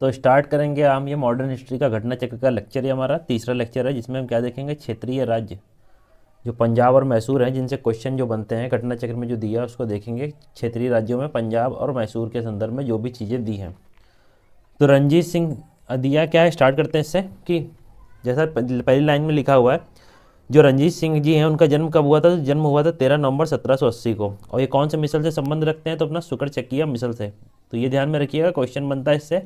तो स्टार्ट करेंगे हम ये मॉडर्न हिस्ट्री का घटना चक्र का लेक्चर। ये हमारा तीसरा लेक्चर है जिसमें हम क्या देखेंगे, क्षेत्रीय राज्य जो पंजाब और मैसूर हैं, जिनसे क्वेश्चन जो बनते हैं घटना चक्र में जो दिया है उसको देखेंगे। क्षेत्रीय राज्यों में पंजाब और मैसूर के संदर्भ में जो भी चीज़ें दी हैं। तो रणजीत सिंह दिया क्या है, स्टार्ट करते हैं इससे कि जैसा पहली लाइन में लिखा हुआ है, जो रणजीत सिंह जी हैं उनका जन्म कब हुआ था? तो जन्म हुआ था 13 नवंबर 1780 को। और ये कौन से मिसल से संबंध रखते हैं? तो अपना शुक्र मिसल से। तो ये ध्यान में रखिएगा, क्वेश्चन बनता है इससे।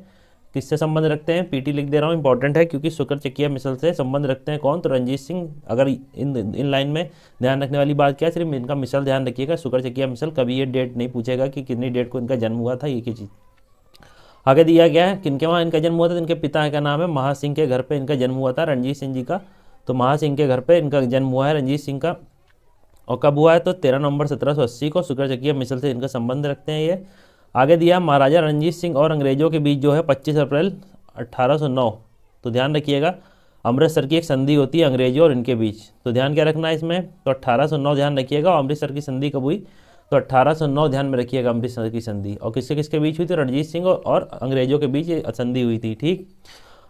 किससे संबंध रखते हैं? पीटी लिख दे रहा हूँ, इंपॉर्टेंट है क्योंकि शुक्र मिसल से संबंध रखते हैं कौन? तो रणजीत सिंह। अगर इन लाइन में ध्यान रखने वाली बात क्या है, सिर्फ इनका मिसल ध्यान रखिएगा, शुक्र मिसल। कभी ये डेट नहीं पूछेगा कि कितनी डेट को इनका जन्म हुआ था, ये की चीज़। आगे दिया गया है किनके वहाँ इनका जन्म हुआ था। इनके पिता का नाम है महासिंह के घर पे इनका जन्म हुआ था, रणजीत सिंह जी का। तो महासिंह के घर पे इनका जन्म हुआ है रणजीत सिंह का। और कब हुआ है? तो 13 नवंबर 1780 को। शुक्र मिसल से इनका संबंध रखते हैं ये। आगे दिया महाराजा रणजीत सिंह और अंग्रेजों के बीच जो है 25 अप्रैल 1809। तो ध्यान रखिएगा, अमृतसर की एक संधि होती है अंग्रेजों और इनके बीच। तो ध्यान क्या रखना है इसमें? तो 1809 ध्यान रखिएगा। और अमृतसर की संधि कब हुई? तो 1809 ध्यान में रखिएगा, अमृतसर की संधि। और किसके किसके बीच हुई थी? रणजीत सिंह और अंग्रेजों के बीच संधि हुई थी, ठीक।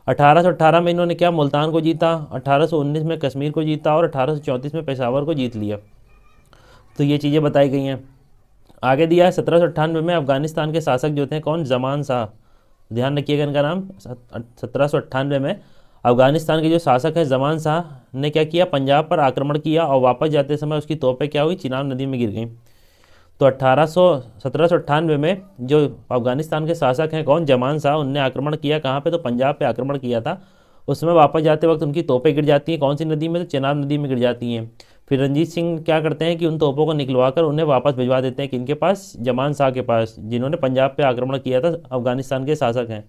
1818 में इन्होंने क्या, मुल्तान को जीता। 1819 में कश्मीर को जीता और 1834 में पेशावर को जीत लिया। तो ये चीज़ें बताई गई हैं। आगे दिया है 1798 में अफगानिस्तान के शासक जो थे कौन? जमान शाह। ध्यान रखिएगा इनका नाम। 1798 में अफगानिस्तान के जो शासक है जमान शाह ने क्या किया? पंजाब पर आक्रमण किया और वापस जाते समय उसकी तोपें क्या हुई? चिनाब नदी में गिर गई। तो 1798 में जो अफगानिस्तान के शासक हैं कौन? जमान शाह, उनने आक्रमण किया कहाँ पे? तो पंजाब पे आक्रमण किया था। उसमें वापस जाते वक्त उनकी तोपें गिर जाती हैं। कौन सी नदी में? तो चिनाब नदी में गिर जाती हैं। फिर रणजीत सिंह क्या करते हैं कि उन तोपों को निकलवा कर उन्हें वापस भिजवा देते हैं किनके पास? जमान शाह के पास, जिन्होंने पंजाब पे आक्रमण किया था, अफगानिस्तान के शासक हैं।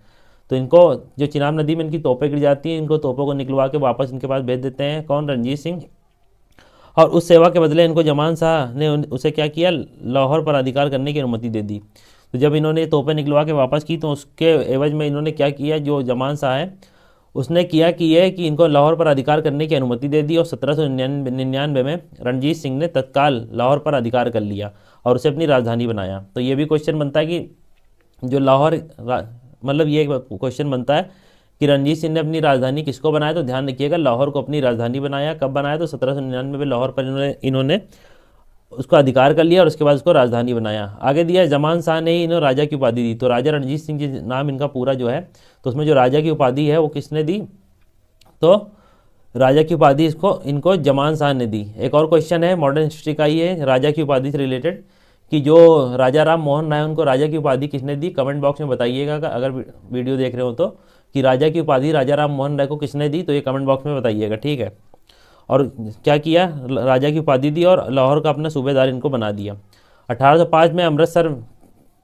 तो इनको जो चिनाब नदी में इनकी तोपें गिर जाती हैं, इनको तोपों को निकलवा के वापस इनके पास भेज देते हैं कौन? रणजीत सिंह। और उस सेवा के बदले इनको जमान शाह ने उसे क्या किया? लाहौर पर अधिकार करने की अनुमति दे दी। तो जब इन्होंने तोपें निकलवा के वापस की तो उसके एवज में इन्होंने क्या किया? जो जमान शाह है उसने किया कि ये कि इनको लाहौर पर अधिकार करने की अनुमति दे दी। और 1799 में रणजीत सिंह ने तत्काल लाहौर पर अधिकार कर लिया और उसे अपनी राजधानी बनाया। तो ये भी क्वेश्चन बनता है कि जो लाहौर, मतलब ये क्वेश्चन बनता है कि रणजीत सिंह ने अपनी राजधानी किसको बनाया? तो ध्यान रखिएगा, लाहौर को अपनी राजधानी बनाया। कब बनाया? तो 1799 में लाहौर पर इन्होंने उसको अधिकार कर लिया और उसके बाद उसको राजधानी बनाया। आगे दिया जमान शाह ने ही इन्हें राजा की उपाधि दी। तो राजा रणजीत सिंह जी नाम इनका पूरा जो है, तो उसमें जो राजा की उपाधि है वो किसने दी? तो राजा की उपाधि इनको जमान शाह ने दी। एक और क्वेश्चन है मॉडर्न हिस्ट्री का, ही है राजा की उपाधि से रिलेटेड, कि जो राजा राम मोहन राय उनको राजा की उपाधि किसने दी? कमेंट बॉक्स में बताइएगा अगर वीडियो देख रहे हो तो, कि राजा की उपाधि राजा राम मोहन राय को किसने दी? तो ये कमेंट बॉक्स में बताइएगा, ठीक है। और क्या किया? राजा की उपाधि दी और लाहौर का अपना सूबेदार इनको बना दिया। 1805 में अमृतसर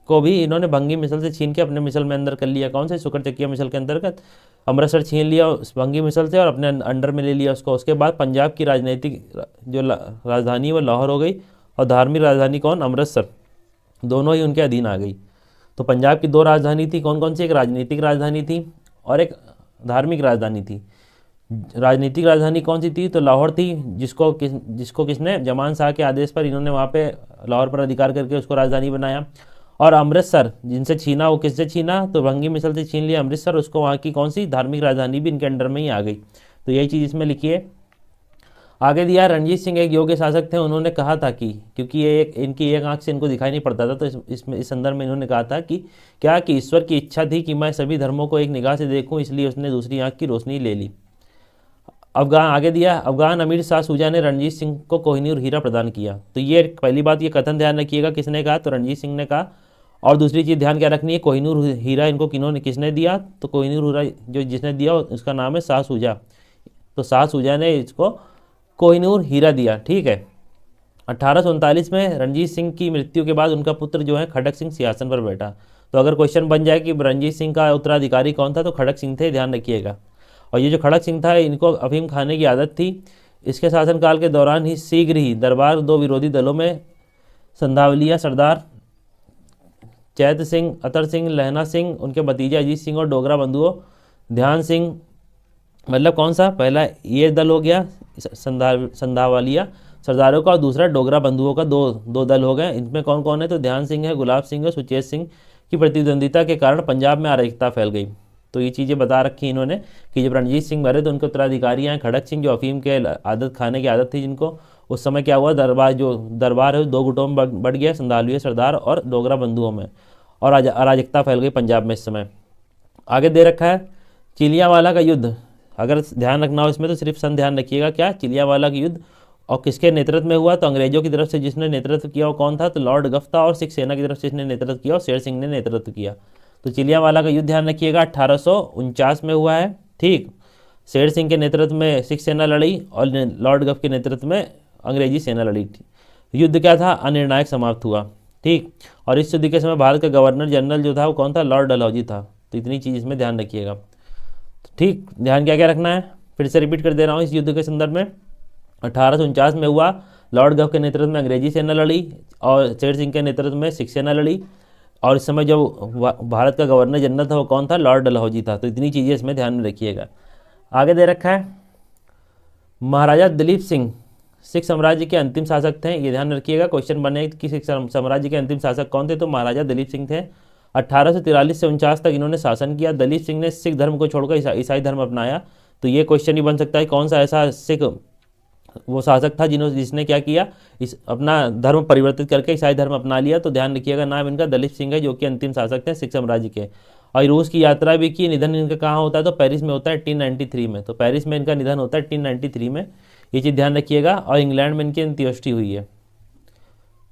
को भी इन्होंने भंगी मिसल से छीन के अपने मिसल में अंदर कर लिया। कौन से? शुक्र मिसल के अंतर्गत अमृतसर छीन लिया उस भंगी मिसल से और अपने अंडर में ले लिया उसको। उसके बाद पंजाब की राजनीतिक जो राजधानी वो लाहौर हो गई और धार्मिक राजधानी कौन? अमृतसर। दोनों ही उनके अधीन आ गई। तो पंजाब की दो राजधानी थी, कौन कौन सी? एक राजनीतिक राजधानी थी और एक धार्मिक राजधानी थी। राजनीतिक राजधानी कौन सी थी? तो लाहौर थी, जिसको किसने? जमान शाह के आदेश पर इन्होंने वहाँ पे लाहौर पर अधिकार करके उसको राजधानी बनाया। और अमृतसर जिनसे छीना, वो किससे छीना? तो भंगी मिसल से छीन लिया अमृतसर, उसको वहाँ की कौन सी? धार्मिक राजधानी भी इनके अंडर में ही आ गई। तो यही चीज़ इसमें लिखी है। आगे दिया रणजीत सिंह एक योग्य शासक थे। उन्होंने कहा था कि क्योंकि ये इनकी एक आंख से इनको दिखाई नहीं पड़ता था, तो इस संदर्भ में इन्होंने कहा था कि क्या, कि ईश्वर की इच्छा थी कि मैं सभी धर्मों को एक निगाह से देखूं, इसलिए उसने दूसरी आंख की रोशनी ले ली। आगे दिया अफगान अमीर शाह सूजा ने रणजीत सिंह को कोहिनूर हीरा प्रदान किया। तो ये पहली बात, ये कथन ध्यान रखिएगा, किसने कहा? तो रणजीत सिंह ने कहा। और दूसरी चीज़ ध्यान क्या रखनी है? कोहिनूर हीरा इनको किसने दिया? तो कोहिनूर हीरा जो जिसने दिया उसका नाम है शाह सूजा। तो शाह सूजा ने इसको कोहिनूर हीरा दिया, ठीक है। 1839 में रणजीत सिंह की मृत्यु के बाद उनका पुत्र जो है खड़क सिंह सिंहासन पर बैठा। तो अगर क्वेश्चन बन जाए कि रणजीत सिंह का उत्तराधिकारी कौन था, तो खड़क सिंह थे, ध्यान रखिएगा। और ये जो खड़क सिंह था इनको अफीम खाने की आदत थी। इसके शासनकाल के दौरान ही शीघ्र ही दरबार दो विरोधी दलों में संधावलिया सरदार चैत सिंह, अतर सिंह, लहना सिंह, उनके भतीजे अजीत सिंह और डोगरा बंधुओं ध्यान सिंह, मतलब कौन सा? पहला ये दल हो गया संधावालिया सरदारों का और दूसरा डोगरा बंधुओं का, दो दल हो गए। इनमें कौन कौन है? तो ध्यान सिंह है, गुलाब सिंह है, सुचेत सिंह की प्रतिद्वंदिता के कारण पंजाब में अराजकता फैल गई। तो ये चीज़ें बता रखी इन्होंने कि जब रणजीत सिंह मरे तो उनके उत्तराधिकारी हैं खड़क सिंह, जो अफीम के आदत खाने की आदत थी जिनको, उस समय क्या हुआ, दरबार है दो गुटों में बढ़ गया, संधालुए सरदार और डोगरा बंधुओं में, और अराजकता फैल गई पंजाब में इस समय। आगे दे रखा है चिलियावाला का युद्ध, अगर ध्यान रखना हो इसमें तो सिर्फ सन ध्यान रखिएगा, क्या चिलियावाला का युद्ध और किसके नेतृत्व में हुआ, तो अंग्रेजों की तरफ से जिसने नेतृत्व किया वो कौन था, तो लॉर्ड गफ था, और सिख सेना की तरफ से जिसने नेतृत्व किया और शेर सिंह ने नेतृत्व किया। तो चिलियावाला का युद्ध ध्यान रखिएगा 1849 में हुआ है, ठीक। शेर सिंह के नेतृत्व में सिख सेना लड़ी और लॉर्ड गफ के नेतृत्व में अंग्रेजी सेना लड़ी थी। युद्ध क्या था, अनिर्णायक समाप्त हुआ, ठीक। और इस युद्ध के समय भारत का गवर्नर जनरल जो था वो कौन था, लॉर्ड डलहौजी था। तो इतनी चीज़ इसमें ध्यान रखिएगा, ठीक। ध्यान क्या क्या रखना है, फिर से रिपीट कर दे रहा हूँ। इस युद्ध के संदर्भ में 1849 में हुआ, लॉर्ड गव के नेतृत्व में अंग्रेजी सेना लड़ी और शेर सिंह के नेतृत्व में सिख सेना लड़ी, और इस समय जो भारत का गवर्नर जनरल था वो कौन था, लॉर्ड डलहौजी था। तो इतनी चीज़ें इसमें ध्यान में रखिएगा। आगे दे रखा है महाराजा दिलीप सिंह सिख साम्राज्य के अंतिम शासक थे, ये ध्यान रखिएगा। क्वेश्चन बने कि सिख साम्राज्य के अंतिम शासक कौन थे, तो महाराजा दिलीप सिंह थे। 1843 से 49 तक इन्होंने शासन किया। दिलीप सिंह ने सिख धर्म को छोड़कर ईसाई धर्म अपनाया। तो ये क्वेश्चन ही बन सकता है कौन सा ऐसा सिख वो शासक था जिसने क्या किया, इस अपना धर्म परिवर्तित करके ईसाई धर्म अपना लिया। तो ध्यान रखिएगा नाम इनका दिलीप सिंह है, जो कि अंतिम शासक थे सिख साम्राज्य के। और रूस की यात्रा भी की। निधन इनका कहाँ होता है, तो पेरिस में होता है 1893 में। तो पेरिस में इनका निधन होता है 1893 में, ये चीज़ ध्यान रखिएगा। और इंग्लैंड में इनकी अंत्येष्टि हुई है।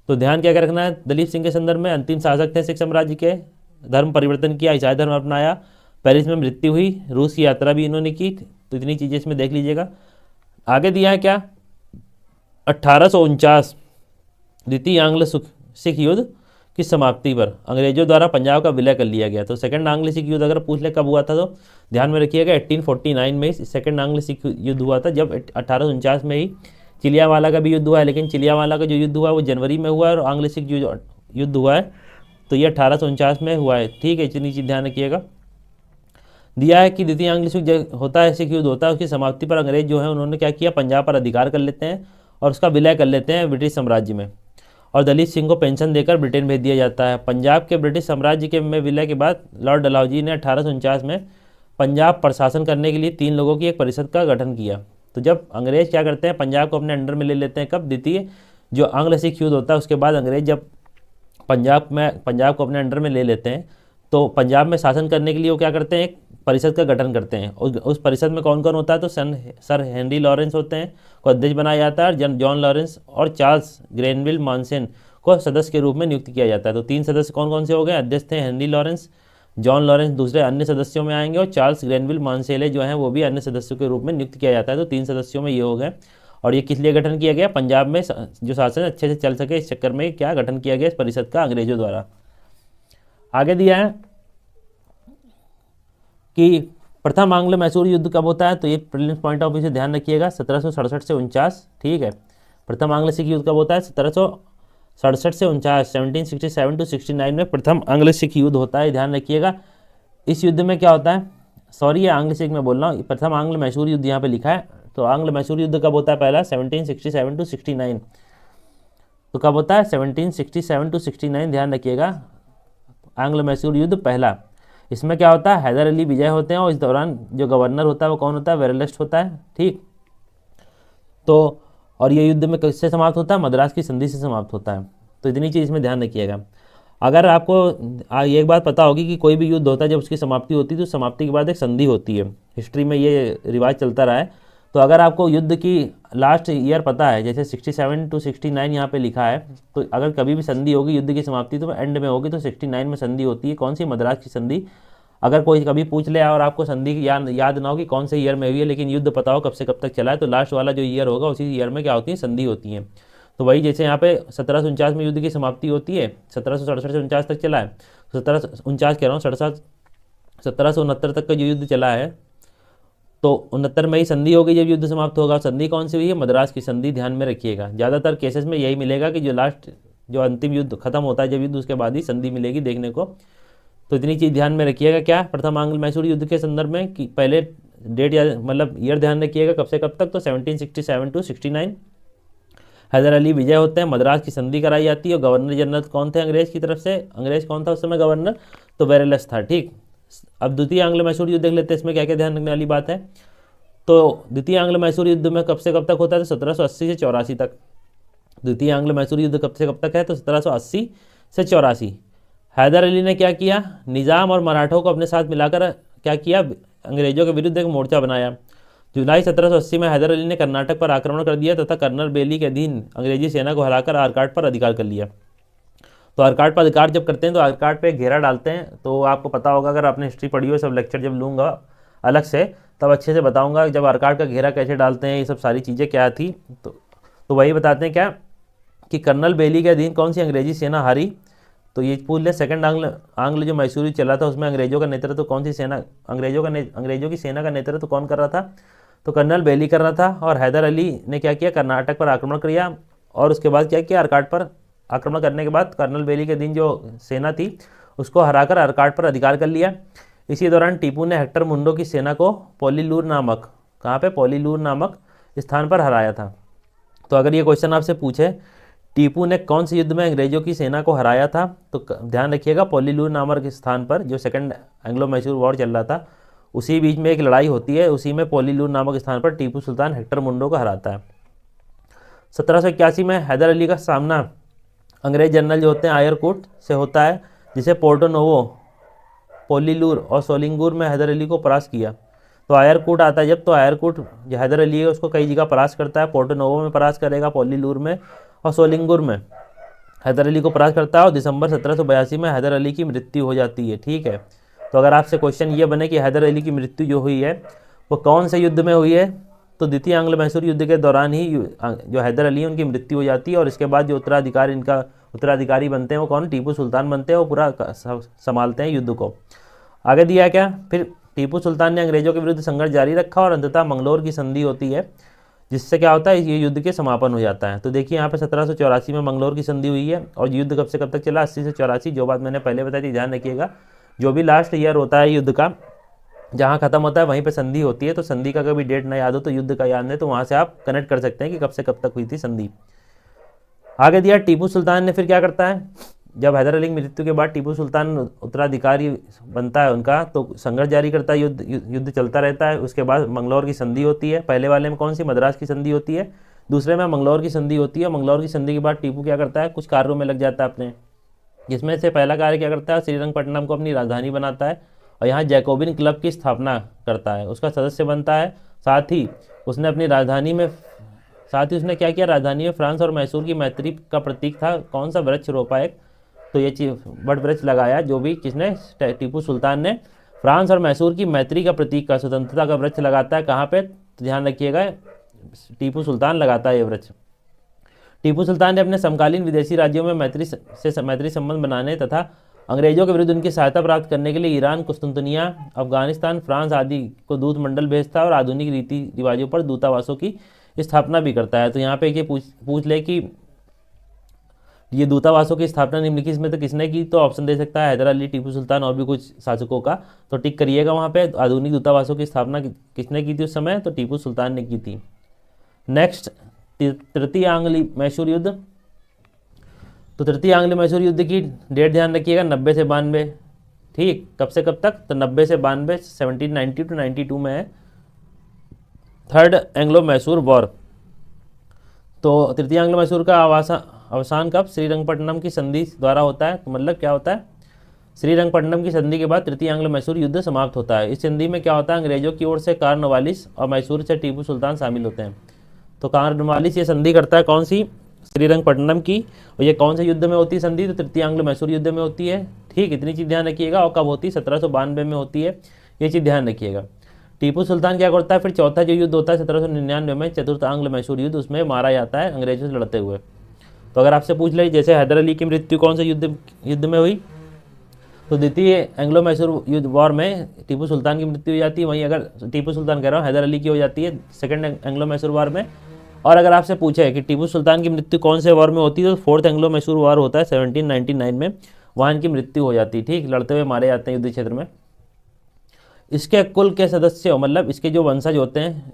तो ध्यान क्या रखना है, दिलीप सिंह के संदर्भ में अंतिम शासक थे सिख साम्राज्य के, धर्म परिवर्तन किया, ईसाई धर्म अपनाया, पेरिस में मृत्यु हुई, रूस की यात्रा भी इन्होंने की। तो इतनी चीज़ें इसमें देख लीजिएगा। आगे दिया है क्या, 1849 द्वितीय आंग्ल सिख युद्ध की समाप्ति पर अंग्रेजों द्वारा पंजाब का विलय कर लिया गया। तो सेकंड आंग्ल सिख युद्ध अगर पूछ ले कब हुआ था, तो ध्यान में रखिएगा 1849 में सेकंड आंग्ल सिख युद्ध हुआ था, जब 1849 में ही चिलियावाला का भी युद्ध हुआ है। लेकिन चिलियावाला का जो युद्ध हुआ है वो जनवरी में हुआ है, और आंग्ल सिख युद्ध हुआ है तो ये 1849 में हुआ है, ठीक है। इतनी चीज़ ध्यान रखिएगा। दिया है कि द्वितीय आंग्ल सिख होता है, सिख युद्ध होता है, उसकी समाप्ति पर अंग्रेज जो है उन्होंने क्या किया, पंजाब पर अधिकार कर लेते हैं और उसका विलय कर लेते हैं ब्रिटिश साम्राज्य में, और दलित सिंह को पेंशन देकर ब्रिटेन भेज दिया जाता है। पंजाब के ब्रिटिश साम्राज्य के में विलय के बाद लॉर्ड डलहौजी ने 1849 में पंजाब पर शासन करने के लिए 3 लोगों की एक परिषद का गठन किया। तो जब अंग्रेज क्या करते हैं, पंजाब को अपने अंडर में ले लेते हैं, कब, द्वितीय जो आंग्ल सिख युद्ध होता है उसके बाद अंग्रेज जब पंजाब को अपने अंडर में ले लेते हैं, तो पंजाब में शासन करने के लिए वो क्या करते हैं, एक परिषद का गठन करते हैं। उस परिषद में कौन कौन होता है, तो सर हेनरी लॉरेंस होते हैं को अध्यक्ष बनाया जाता है, जॉन लॉरेंस और चार्ल्स ग्रेनविल मानसेन को सदस्य के रूप में नियुक्त किया जाता है। तो 3 सदस्य कौन कौन से हो गए, अध्यक्ष थे हेनरी लॉरेंस, जॉन लॉरेंस दूसरे अन्य सदस्यों में आएंगे, और चार्ल्स ग्रेनविल मानसेले जो हैं वो भी अन्य सदस्यों के रूप में नियुक्त किया जाता है। तो 3 सदस्यों में ये हो गए। और ये किस लिए गठन किया गया, पंजाब में जो शासन अच्छे से चल सके, इस चक्कर में क्या गठन किया गया इस परिषद का अंग्रेजों द्वारा। आगे दिया है कि प्रथम आंग्ल मैसूर युद्ध कब होता है, तो ये प्रीलिम्स पॉइंट ऑफ व्यू से ध्यान रखिएगा 1767 से 49, ठीक है। प्रथम आंग्ल सिख युद्ध कब होता है, 1767 से 49, 1767 to 69 में प्रथम आंग्ल सिख युद्ध होता है, ध्यान रखिएगा। इस युद्ध में क्या होता है, सॉरी ये आंग्ल सिख में बोल रहा हूँ, प्रथम आंग्ल मैसूर युद्ध यहाँ पे लिखा है। तो आंग्ल मैसूर युद्ध कब होता है, पहला 1767 to 69। तो कब होता है, 1767 to 69, ध्यान रखिएगा। आंग्ल मैसूर युद्ध पहला, इसमें क्या होता है, हैदर अली विजय होते हैं, और इस दौरान जो गवर्नर होता है वो कौन होता है, वेरलेस्ट होता है, ठीक। तो और ये युद्ध में किससे समाप्त होता है, मद्रास की संधि से समाप्त होता है। तो इतनी चीज़ इसमें ध्यान रखिएगा। अगर आपको एक बात पता होगी कि कोई भी युद्ध होता है जब उसकी समाप्ति होती है तो समाप्ति के बाद एक संधि होती है, हिस्ट्री में ये रिवाज चलता रहा है। तो अगर आपको युद्ध की लास्ट ईयर पता है, जैसे 67 to 69 यहाँ पे लिखा है, तो अगर कभी भी संधि होगी युद्ध की समाप्ति तो एंड में होगी। तो 69 में संधि होती है, कौन सी, मद्रास की संधि। अगर कोई कभी पूछ ले और आपको संधि की याद ना हो कि कौन से ईयर में हुई है, लेकिन युद्ध पता हो कब से कब तक चला है, तो लास्ट वाला जो ईयर होगा उसी ईयर में क्या होती है, संधि होती है। तो वही जैसे यहाँ पे 1749 में युद्ध की समाप्ति होती है, 1767 से 49 तक चला है, 1749 कह रहा हूँ, 1769 तक का जो युद्ध चला है, तो 69 में ही संधि हो गई जब युद्ध समाप्त होगा। संधि कौन सी हुई है, मद्रास की संधि, ध्यान में रखिएगा। ज़्यादातर केसेस में यही मिलेगा कि जो अंतिम युद्ध खत्म होता है जब युद्ध, उसके बाद ही संधि मिलेगी देखने को। तो इतनी चीज़ ध्यान में रखिएगा। क्या, प्रथम आंग्ल मैसूर युद्ध के संदर्भ में कि पहले डेट या मतलब ईयर ध्यान रखिएगा कब से कब तक, तो 1767 to 69 हैदर अली विजय होते हैं, मद्रास की संधि कराई जाती है, और गवर्नर जनरल कौन थे अंग्रेज की तरफ से, अंग्रेज कौन था उस समय गवर्नर, तो वेरलेस था, ठीक। अब द्वितीय आंग्ल मैसूर युद्ध देख लेते हैं, इसमें क्या क्या ध्यान रखने वाली बात है। तो द्वितीय आंग्ल मैसूर युद्ध में कब से कब तक होता है, तो 1780 से 84 तक। द्वितीय आंग्ल मैसूर युद्ध कब से कब तक है, तो 1780 से 84। हैदर अली ने क्या किया, निज़ाम और मराठों को अपने साथ मिलाकर क्या किया, अंग्रेजों के विरुद्ध एक मोर्चा बनाया। जुलाई 1780 में हैदर अली ने कर्नाटक पर आक्रमण कर दिया तथा कर्नल बेली के अधीन अंग्रेजी सेना को हराकर आरकाट पर अधिकार कर लिया। तो आरकाट पर अधिकार जब करते हैं तो आरकाट पे घेरा डालते हैं। तो आपको पता होगा, अगर आपने हिस्ट्री पढ़ी हो, सब लेक्चर जब लूँगा अलग से तब अच्छे से बताऊंगा जब आरकाट का घेरा कैसे डालते हैं, ये सब सारी चीज़ें क्या थी। तो वही बताते हैं क्या कि कर्नल बेली के अधीन कौन सी अंग्रेजी सेना हारी। तो ये पूछ ले, सेकंड आंग्ल जो मैसूरी चला था उसमें अंग्रेजों का नेतृत्व कौन सी सेना, अंग्रेजों की सेना का नेतृत्व कौन कर रहा था, तो कर्नल बेली कर रहा था। और हैदर अली ने क्या किया, कर्नाटक पर आक्रमण किया और उसके बाद क्या किया, आरकाट पर आक्रमण करने के बाद कर्नल बेली के दिन जो सेना थी उसको हराकर आरकाट पर अधिकार कर लिया। इसी दौरान टीपू ने हेक्टर मुंडो की सेना को पोलीलूर नामक, कहाँ पे, पोलीलूर नामक स्थान पर हराया था। तो अगर ये क्वेश्चन आपसे पूछे टीपू ने कौन से युद्ध में अंग्रेजों की सेना को हराया था, तो ध्यान रखिएगा पोलीलूर नामक स्थान पर, जो सेकंड एंग्लो मैसूर वॉर चल रहा था उसी बीच में एक लड़ाई होती है, उसी में पोलीलूर नामक स्थान पर टीपू सुल्तान हेक्टर मुंडो को हराता है। 1781 में हैदर अली का सामना अंग्रेज जनरल जो होते हैं आयरकूट से होता है, जिसे पोर्टो नोवो, पोलीलूर और सोलिंगूर में हैदर अली को परास्त किया। तो आयरकूट आता है जब, तो आयरकूट जो हैदर अली है उसको कई जगह परास्त करता है, पोर्टो नोवो में परास्त करेगा, पोलीलूर में और सोलिंगूर में हैदर अली को परास्त करता है। और दिसंबर 1782 में हैदर अली की मृत्यु हो जाती है। ठीक है, तो अगर आपसे क्वेश्चन ये बने कि हैदर अली की मृत्यु जो हुई है वो कौन से युद्ध में हुई है, तो द्वितीय आंग्ल मैसूर युद्ध के दौरान ही जो हैदर अली है उनकी मृत्यु हो जाती है। और इसके बाद जो उत्तराधिकारी बनते हैं वो कौन, टीपू सुल्तान बनते हैं, वो पूरा संभालते हैं युद्ध को। आगे दिया क्या, फिर टीपू सुल्तान ने अंग्रेजों के विरुद्ध संघर्ष जारी रखा और अंततः मंगलोर की संधि होती है, जिससे क्या होता है, ये युद्ध के समापन हो जाता है। तो देखिए यहाँ पे 1784 में मंगलोर की संधि हुई है और युद्ध कब से कब तक चला, 80 से 84। जो बात मैंने पहले बताई थी ध्यान रखिएगा, जो भी लास्ट ईयर होता है युद्ध का, जहाँ खत्म होता है वहीं पे संधि होती है। तो संधि का कभी डेट ना याद हो तो युद्ध का याद है, तो वहाँ से आप कनेक्ट कर सकते हैं कि कब से कब तक हुई थी संधि। आगे दिया, टीपू सुल्तान ने फिर क्या करता है, जब हैदर अली की मृत्यु के बाद टीपू सुल्तान उत्तराधिकारी बनता है उनका, तो संघर्ष जारी करता है, युद्ध चलता रहता है। उसके बाद मंगलौर की संधि होती है। पहले वाले में कौन सी, मद्रास की संधि होती है, दूसरे में मंगलौर की संधि होती है। मंगलौर की संधि के बाद टीपू क्या करता है, कुछ कार्यों में लग जाता है अपने, जिसमें से पहला कार्य क्या करता है, श्रीरंगपट्टनम को अपनी राजधानी बनाता है और यहाँ जैकोबिन क्लब की स्थापना करता है, उसका सदस्य बनता है। साथ ही उसने क्या किया, राजधानी में फ्रांस और मैसूर की मैत्री का प्रतीक था कौन सा, वृक्ष रोपा एक, तो ये बट वृक्ष लगाया, जो भी किसने, टीपू सुल्तान ने फ्रांस और मैसूर की मैत्री का प्रतीक का, स्वतंत्रता का वृक्ष लगाता है। कहाँ पे, तो ध्यान रखिएगा टीपू सुल्तान लगाता है ये वृक्ष। टीपू सुल्तान ने अपने समकालीन विदेशी राज्यों में मैत्री संबंध बनाने तथा अंग्रेजों के विरुद्ध उनकी सहायता प्राप्त करने के लिए ईरान, कुस्तुनतनिया, अफगानिस्तान, फ्रांस आदि को दूत मंडल भेजता और आधुनिक रीति रिवाजों पर दूतावासों की स्थापना भी करता है। तो यहाँ पे ये पूछ ले कि ये दूतावासों की स्थापना निम्नलिखित में तो किसने की, तो ऑप्शन दे सकता है हैदर अली, टीपू सुल्तान और भी कुछ शासकों का, तो टिक करिएगा वहाँ पे। आधुनिक दूतावासों की स्थापना किसने की थी उस समय, तो टीपू सुल्तान ने की थी। नेक्स्ट, तृतीय आंग्ल मैसूर युद्ध। तो तृतीय आंग्ल मैसूर युद्ध की डेट ध्यान रखिएगा, 90 से 92। ठीक, कब से कब तक, तो 90 से 92, 1790 to 92 में है थर्ड एंग्लो मैसूर वॉर। तो तृतीय आंग्लो मैसूर का अवसान कब, श्रीरंगपट्टनम की संधि द्वारा होता है। तो मतलब क्या होता है, श्रीरंगपट्टनम की संधि के बाद तृतीय आंग्लो मैसूर युद्ध समाप्त होता है। इस संधि में क्या होता है, अंग्रेजों की ओर से कार्नवालिस और मैसूर से टीपू सुल्तान शामिल होते हैं। तो कार्नवालिस ये संधि करता है कौन सी, श्रीरंगपट्टनम की, और ये कौन से युद्ध में होती है संधि, तो तृतीय आंग्लो मैसूर युद्ध में होती है। ठीक, इतनी चीज़ ध्यान रखिएगा। और कब होती है, 1792 में होती है, ये चीज़ ध्यान रखिएगा। टीपू सुल्तान क्या करता है, फिर चौथा जो युद्ध होता है 1799 में, चतुर्थ आंग्ल मैसूर युद्ध, उसमें मारा जाता है अंग्रेजों से लड़ते हुए। तो अगर आपसे पूछ ले जैसे हैदर अली की मृत्यु कौन से युद्ध में हुई, तो द्वितीय एंग्लो मैसूर युद्ध वॉर में टीपू सुल्तान की मृत्यु हो जाती है। वहीं अगर टीपू सुल्तान कह रहा हूँ, हैदर अली की हो जाती है सेकंड एंग्लो मैसूर वॉर में। और अगर आपसे पूछे कि टीपू सुल्तान की मृत्यु कौन से वॉर में होती है, तो फोर्थ एंग्लो मैसूर वॉर होता है 1799 में, वहाँ इनकी मृत्यु हो जाती है। ठीक, लड़ते हुए मारे जाते हैं युद्ध क्षेत्र में। इसके कुल के सदस्य, मतलब इसके जो वंशज होते हैं,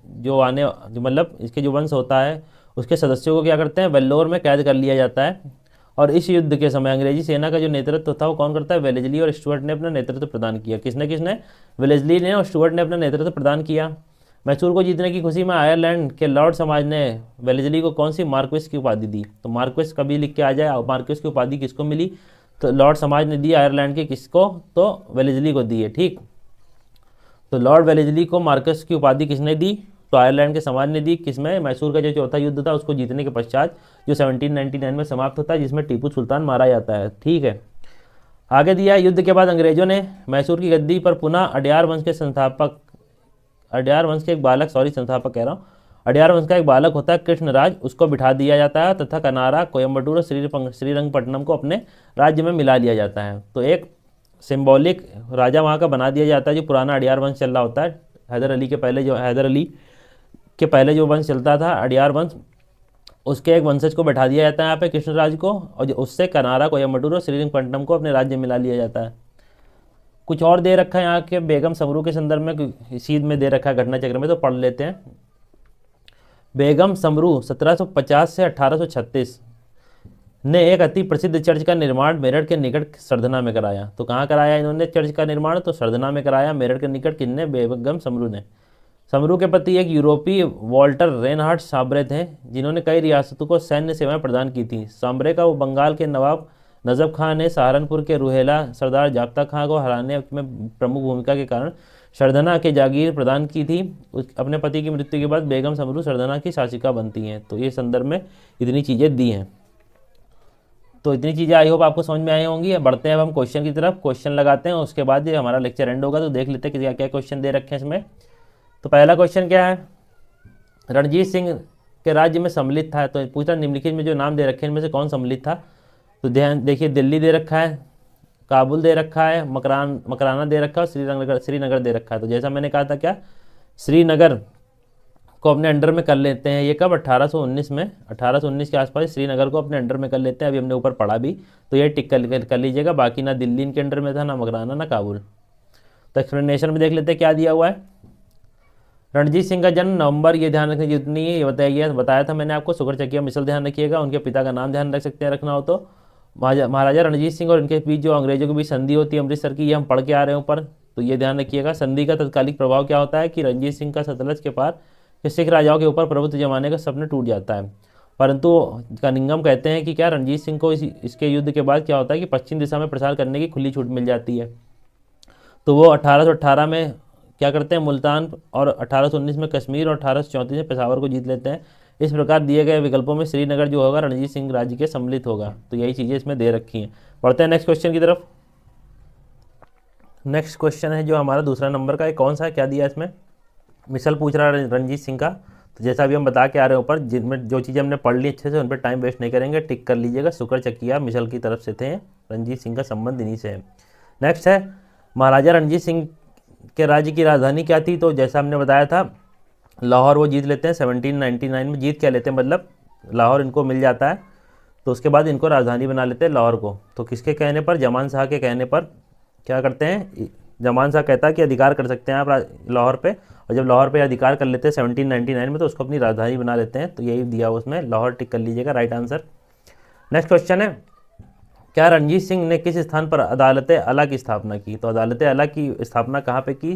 मतलब इसके जो वंश होता है उसके सदस्यों को क्या करते हैं, वेल्लोर में कैद कर लिया जाता है और इस युद्ध के समय अंग्रेजी सेना का जो नेतृत्व था वो कौन करता है? वेलेस्ली और स्टुअर्ट ने अपना नेतृत्व प्रदान किया। किसने किसने? वेलेस्ली ने और स्टुअर्ट ने अपना नेतृत्व प्रदान किया। मैसूर को जीतने की खुशी में आयरलैंड के लॉर्ड समाज ने वेलेस्ली को कौन सी मार्क्वेस की उपाधि दी? तो मार्क्वेस कभी लिख के आ जाए, मार्क्वेस की उपाधि किसको मिली? तो लॉर्ड समाज ने दी आयरलैंड के, किसको? तो वेलेस्ली को दी है। ठीक, तो लॉर्ड वेलेस्ली को मार्क्वेस की उपाधि किसने दी? तो आयरलैंड के समाज ने दी। किसमें? मैसूर का जो चौथा युद्ध था उसको जीतने के पश्चात, जो 1799 में समाप्त होता है, जिसमें टीपू सुल्तान मारा जाता है। ठीक है, आगे दिया, युद्ध के बाद अंग्रेजों ने मैसूर की गद्दी पर पुनः अड्यार वंश के संस्थापक, अड्यार वंश के एक बालक, संस्थापक कह रहा हूँ, अड्यार वंश का एक बालक होता है कृष्णराज, उसको बिठा दिया जाता है तथा कनारा, कोयम्बटूर और श्रीरंगपट्टनम को अपने राज्य में मिला लिया जाता है। तो एक सिंबॉलिक राजा वहाँ का बना दिया जाता है। जो पुराना अड्यार वंश चल रहा होता है, हैदर अली के पहले जो वंश चलता था अड्यार वंश, उसके एक वंशज को बैठा दिया जाता है यहाँ पे कृष्णराज को, और उससे कनारा, कोयम्बटूर और श्रीरंगपट्टनम को अपने राज्य में मिला लिया जाता है। कुछ और दे रखा है यहाँ के बेगम समरू के संदर्भ में, सीध में दे रखा है घटना चक्र में, तो पढ़ लेते हैं। बेगम समरू 1750 से 1836 ने एक अति प्रसिद्ध चर्च का निर्माण मेरठ के निकट सरधना में कराया। तो कहाँ कराया इन्होंने चर्च का निर्माण? तो सरधना में कराया, मेरठ के निकट। किसने? बेगम समरू ने। समरू के पति एक यूरोपीय वॉल्टर रेनहार्ड साम्ब्रे थे, जिन्होंने कई रियासतों को सैन्य सेवाएं प्रदान की थी। साम्ब्रे का वो बंगाल के नवाब नजफ खां ने सहारनपुर के रुहेला सरदार जाब्ता खां को हराने में प्रमुख भूमिका के कारण सरधना के जागीर प्रदान की थी। अपने पति की मृत्यु के बाद बेगम समरू सरधना की शासिका बनती हैं। तो ये संदर्भ में इतनी चीज़ें दी हैं। तो इतनी चीज़ें आई होप आपको समझ में आई होंगी। बढ़ते हैं अब हम क्वेश्चन की तरफ, क्वेश्चन लगाते हैं, उसके बाद ये हमारा लेक्चर एंड होगा। तो देख लेते हैं क्या क्या क्वेश्चन दे रखे हैं इसमें। तो पहला क्वेश्चन क्या है? रणजीत सिंह के राज्य में सम्मिलित था। तो पूछा निम्नलिखित में जो नाम दे रखे हैं इनमें से कौन सम्मिलित था? तो ध्यान देखिए, दिल्ली दे रखा है, काबुल दे रखा है, मकराना दे रखा है और श्रीनगर दे रखा है। तो जैसा मैंने कहा था, क्या श्रीनगर को अपने अंडर में कर लेते हैं। ये कब? 1819 में, 1819 के आसपास श्रीनगर को अपने अंडर में कर लेते हैं। अभी हमने ऊपर पढ़ा भी, तो ये टिक कर लीजिएगा। बाकी ना दिल्ली इनके अंडर में था, ना मकराना, ना काबुल। तो एक्सप्लेनेशन में देख लेते हैं क्या दिया हुआ है। रणजीत सिंह का जन्म नवंबर, ये ध्यान रखने की जितनी है, ये बताया था मैंने आपको, सुकरचकिया मिसल ध्यान रखिएगा। उनके पिता का नाम ध्यान रख सकते हैं, रखना हो तो। महाराजा रणजीत सिंह और इनके बीच जो अंग्रेजों के बीच संधि होती है अमृतसर की, ये हम पढ़ के आ रहे हैं ऊपर, तो ये ध्यान रखिएगा। संधि का तत्कालिक प्रभाव क्या होता है कि रणजीत सिंह का सतलज के पार के सिख राजाओं के ऊपर प्रभुत्व जमाने का सपना टूट जाता है। परंतु कनिंघम कहते हैं कि क्या रणजीत सिंह को इसके युद्ध के बाद क्या होता है कि पश्चिम दिशा में प्रसार करने की खुली छूट मिल जाती है। तो वो 1818 में क्या करते हैं? मुल्तान, और 1819 में कश्मीर, और 1834 में पेशावर को जीत लेते हैं। इस प्रकार दिए गए विकल्पों में श्रीनगर जो होगा रणजीत सिंह राज्य के सम्मिलित होगा। तो यही चीज़ें इसमें दे रखी हैं। पढ़ते हैं नेक्स्ट क्वेश्चन की तरफ। नेक्स्ट क्वेश्चन है जो हमारा दूसरा नंबर का है, कौन सा है, क्या दिया इसमें? मिसल पूछ रहा है रणजीत सिंह का। तो जैसा अभी हम बता के आ रहे हैं ऊपर, जिनमें जो चीज़ें हमने पढ़ ली अच्छे से, उन पर टाइम वेस्ट नहीं करेंगे, टिक कर लीजिएगा। सुकरचकिया मिसल की तरफ से थे, रणजीत सिंह का संबंध इन्हीं से है। नेक्स्ट है, महाराजा रणजीत सिंह के राज्य की राजधानी क्या थी? तो जैसा हमने बताया था, लाहौर वो जीत लेते हैं 1799 में। जीत क्या लेते हैं? मतलब लाहौर इनको मिल जाता है, तो उसके बाद इनको राजधानी बना लेते हैं लाहौर को। तो किसके कहने पर? जमान शाह के कहने पर क्या करते हैं? जमान शाह कहता है कि अधिकार कर सकते हैं आप लाहौर पे, और जब लाहौर पे अधिकार कर लेते हैं 1799 में, तो उसको अपनी राजधानी बना लेते हैं। तो यही दिया उसमें, लाहौर टिक कर लीजिएगा, राइट आंसर। नेक्स्ट क्वेश्चन है, क्या रणजीत सिंह ने किस स्थान पर अदालत आला की स्थापना की? तो अदालत आला की स्थापना कहाँ पे की?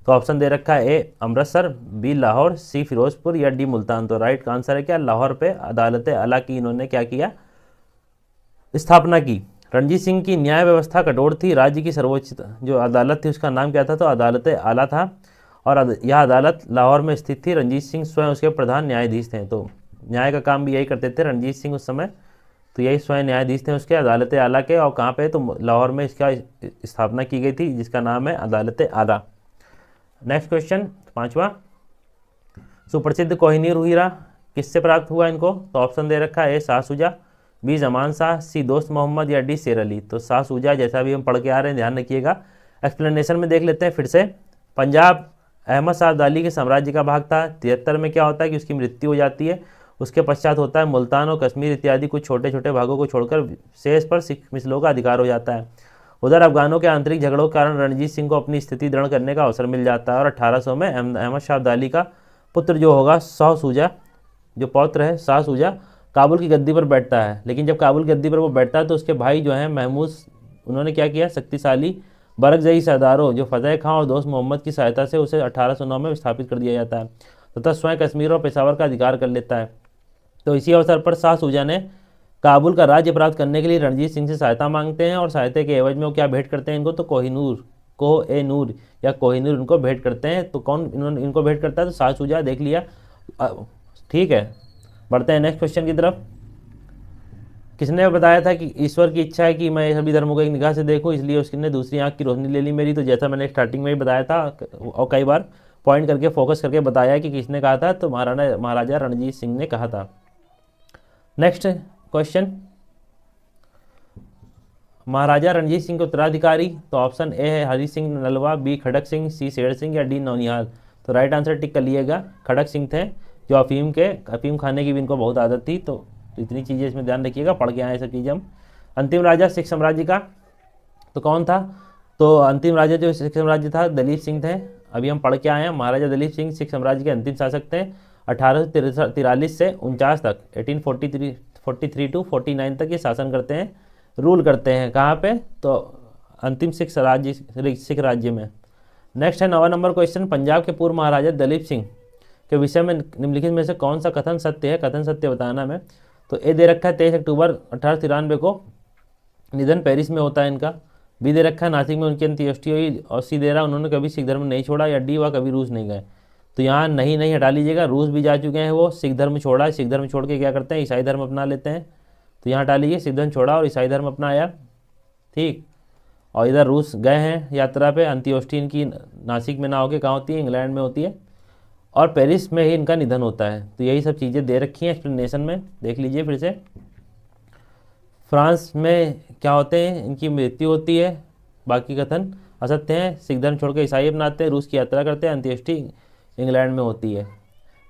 तो ऑप्शन दे रखा है, ए अमृतसर, बी लाहौर, सी फिरोजपुर, या डी मुल्तान। तो राइट आंसर है क्या? लाहौर पे अदालत आला की इन्होंने क्या किया? स्थापना की। रणजीत सिंह की न्याय व्यवस्था कठोर थी। राज्य की सर्वोच्च जो अदालत थी उसका नाम क्या था? तो अदालत आला था, और यह अदालत लाहौर में स्थित थी। रणजीत सिंह स्वयं उसके प्रधान न्यायाधीश थे। तो न्याय का काम भी यही करते थे रणजीत सिंह उस समय, तो यही स्वयं न्यायाधीश थे उसके, अदालत आला के। और कहाँ पे? तो लाहौर में इसका स्थापना की गई थी, जिसका नाम है अदालत आला। नेक्स्ट क्वेश्चन, पांचवा, सुप्रसिद्ध कोहिनूर हीरा किससे प्राप्त हुआ इनको? तो ऑप्शन दे रखा है, ए शाह शुजा, बी जमान शाह, सी दोस्त मोहम्मद, या डी शेर अली। तो शाह शुजा जैसा भी हम पढ़ के आ रहे हैं, ध्यान रखिएगा। एक्सप्लेनेशन में देख लेते हैं फिर से। पंजाब अहमद शाह अब्दाली के साम्राज्य का भाग था। 73 में क्या होता है कि उसकी मृत्यु हो जाती है। उसके पश्चात होता है मुल्तान और कश्मीर इत्यादि कुछ छोटे छोटे भागों को छोड़कर शेष पर सिख मिसलों का अधिकार हो जाता है। उधर अफगानों के आंतरिक झगड़ों के कारण रणजीत सिंह को अपनी स्थिति दृढ़ करने का अवसर मिल जाता है, और 1800 में अहमद शाह अब्दाली का पुत्र जो होगा शाह शुजा, जो पौत्र है शाह शुजा, काबुल की गद्दी पर बैठता है, लेकिन जब काबुल की गद्दी पर वो बैठता है तो उसके भाई जो हैं महमूद, उन्होंने क्या किया, शक्तिशाली बरगजई सरदारों जो फतेह खां और दोस्त मोहम्मद की सहायता से उसे 1809 में स्थापित कर दिया जाता है तथा स्वयं कश्मीर और पेशावर का अधिकार कर लेता है। तो इसी अवसर पर शाह सूजा ने काबुल का राज्य प्राप्त करने के लिए रणजीत सिंह से सहायता मांगते हैं और सहायता के एवज में वो क्या भेंट करते हैं इनको, तो कोह-ए-नूर या कोहिनूर इनको भेंट करते हैं। तो कौन इनको भेंट करता है, तो शाह सूजा, देख लिया। ठीक है, बढ़ते हैं नेक्स्ट क्वेश्चन की तरफ। किसने बताया था कि ईश्वर की इच्छा है कि मैं सभी धर्मों को एक निगाह से देखूं, इसलिए उसने दूसरी आंख की रोशनी ले ली मेरी। तो जैसा मैंने स्टार्टिंग में ही बताया था और कई बार पॉइंट करके फोकस करके बताया है कि किसने कहा था, तो महाराजा रणजीत सिंह ने कहा था। नेक्स्ट क्वेश्चन, महाराजा रणजीत सिंह के उत्तराधिकारी, तो ऑप्शन ए है हरि सिंह नलवा, बी खड़क सिंह, सी शेर सिंह या डी नौनिहाल। तो राइट आंसर टिक कर लिएगा, खड़क सिंह थे, जो अफीम खाने की भी इनको बहुत आदत थी। तो इतनी चीज़ें इसमें ध्यान रखिएगा, पढ़ के आए सब चीज़ें हम। अंतिम राजा सिख साम्राज्य का तो कौन था, तो अंतिम राजा जो सिख साम्राज्य था दलीप सिंह थे, अभी हम पढ़ के आए हैं। महाराजा दलीप सिंह सिख साम्राज्य के अंतिम शासक थे, 1843 से 49 तक, 1843 टू 49 तक ये शासन करते हैं, रूल करते हैं। कहाँ पे, तो अंतिम सिख राज्य में। नेक्स्ट है 9वां नंबर क्वेश्चन, पंजाब के पूर्व महाराजा दलीप सिंह के विषय में निम्नलिखित में से कौन सा कथन सत्य है, कथन सत्य बताना में। तो ए दे रखा है 23 अक्टूबर 1893 को निधन पेरिस में होता है इनका। बी दे रखा है नासिक में उनकी अंत्येष्टि हुई। और सी दे रहा उन्होंने कभी सिख धर्म नहीं छोड़ा। या डी वह कभी रूस नहीं गए। तो यहाँ नहीं हटा लीजिएगा, रूस भी जा चुके हैं वो, सिख धर्म छोड़ा, सिख धर्म छोड़ के क्या करते हैं, ईसाई धर्म अपना लेते हैं। तो यहाँ हटा लीजिए, सिख धर्म छोड़ा और ईसाई धर्म अपनाया, ठीक। और इधर रूस गए हैं यात्रा पे, अंत्योष्टि इनकी नासिक में ना होकर कहाँ होती है, इंग्लैंड में होती है, और पेरिस में ही इनका निधन होता है। तो यही सब चीज़ें दे रखी हैं एक्सप्लेनेशन में, देख लीजिए फिर से। फ्रांस में क्या होते हैं, इनकी मृत्यु होती है, बाकी कथन असत्य हैं। सिख धर्म छोड़कर ईसाई अपनाते हैं, रूस की यात्रा करते हैं, अंत्येष्टि इंग्लैंड में होती है।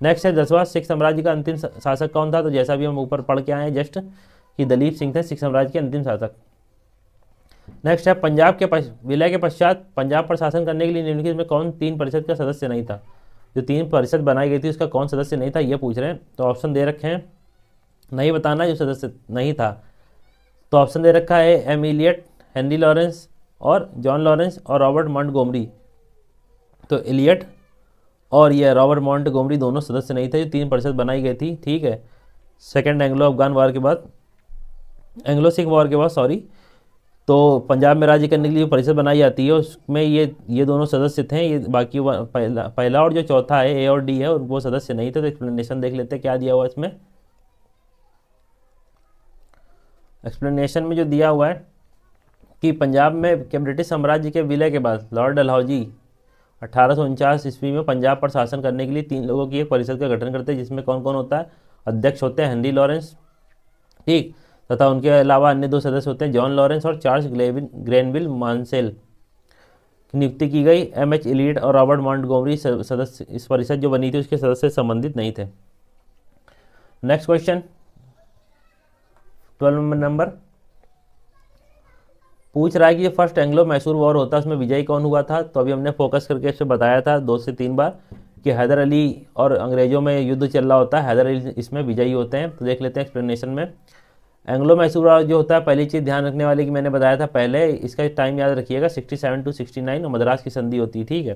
नेक्स्ट है 10वां, सिख साम्राज्य का अंतिम शासक कौन था। तो जैसा भी हम ऊपर पढ़ के आए हैं जस्ट, कि दलीप सिंह थे सिख साम्राज्य के अंतिम शासक। नेक्स्ट है पंजाब के विलय के पश्चात पंजाब पर शासन करने के लिए निम्नलिखित में कौन 3 परिषद का सदस्य नहीं था। जो 3 परिषद बनाई गई थी उसका कौन सदस्य नहीं था, ये पूछ रहे हैं। तो ऑप्शन दे रखे हैं, नहीं बताना जो सदस्य नहीं था। तो ऑप्शन दे रखा है एम इलियट, हेनरी लॉरेंस और जॉन लॉरेंस और रॉबर्ट मॉन्टगोमरी। तो इलियट और ये रॉबर्ट मॉन्टगोमरी दोनों सदस्य नहीं थे जो 3 परिषद बनाई गई थी, ठीक है। सेकेंड एंग्लो अफगान वॉर के बाद, एंग्लो सिख वॉर के बाद सॉरी। तो पंजाब में राज्य करने के लिए परिषद बनाई जाती है, उसमें ये दोनों सदस्य थे। ये बाकी पहला और जो चौथा है ए और डी है वो सदस्य नहीं थे। तो एक्सप्लेनेशन देख लेते हैं क्या दिया हुआ है इसमें। एक्सप्लेनेशन में जो दिया हुआ है कि पंजाब में के ब्रिटिश साम्राज्य के विलय के बाद लॉर्ड डलहौजी 1849 ईस्वी में पंजाब पर शासन करने के लिए 3 लोगों की एक परिषद का गठन करते हैं, जिसमें कौन कौन होता है। अध्यक्ष होते हैं हेनरी लॉरेंस, ठीक, तथा उनके अलावा अन्य 2 सदस्य होते हैं जॉन लॉरेंस और चार्ल्स ग्रेनविल मानसेल की नियुक्ति की गई। एम.एच. इलियट और रॉबर्ट मॉन्टगोमरी सदस्य, इस परिषद जो बनी थी उसके सदस्य संबंधित नहीं थे। नेक्स्ट क्वेश्चन 12 नंबर पूछ रहा है कि जो फर्स्ट एंग्लो मैसूर वॉर होता है उसमें विजयी कौन हुआ था। तो अभी हमने फोकस करके इस पर बताया था 2 से 3 बार कि हैदर अली और अंग्रेजों में युद्ध चल रहा होता है, हैदर अली इसमें विजयी होते हैं। तो देख लेते हैं एक्सप्लेनेशन में। एंग्लो मैसूर वॉर जो होता है, पहली चीज़ ध्यान रखने वाली कि मैंने बताया था पहले, इसका टाइम याद रखिएगा 67 टू 69 और मद्रास की संधि होती है, ठीक है।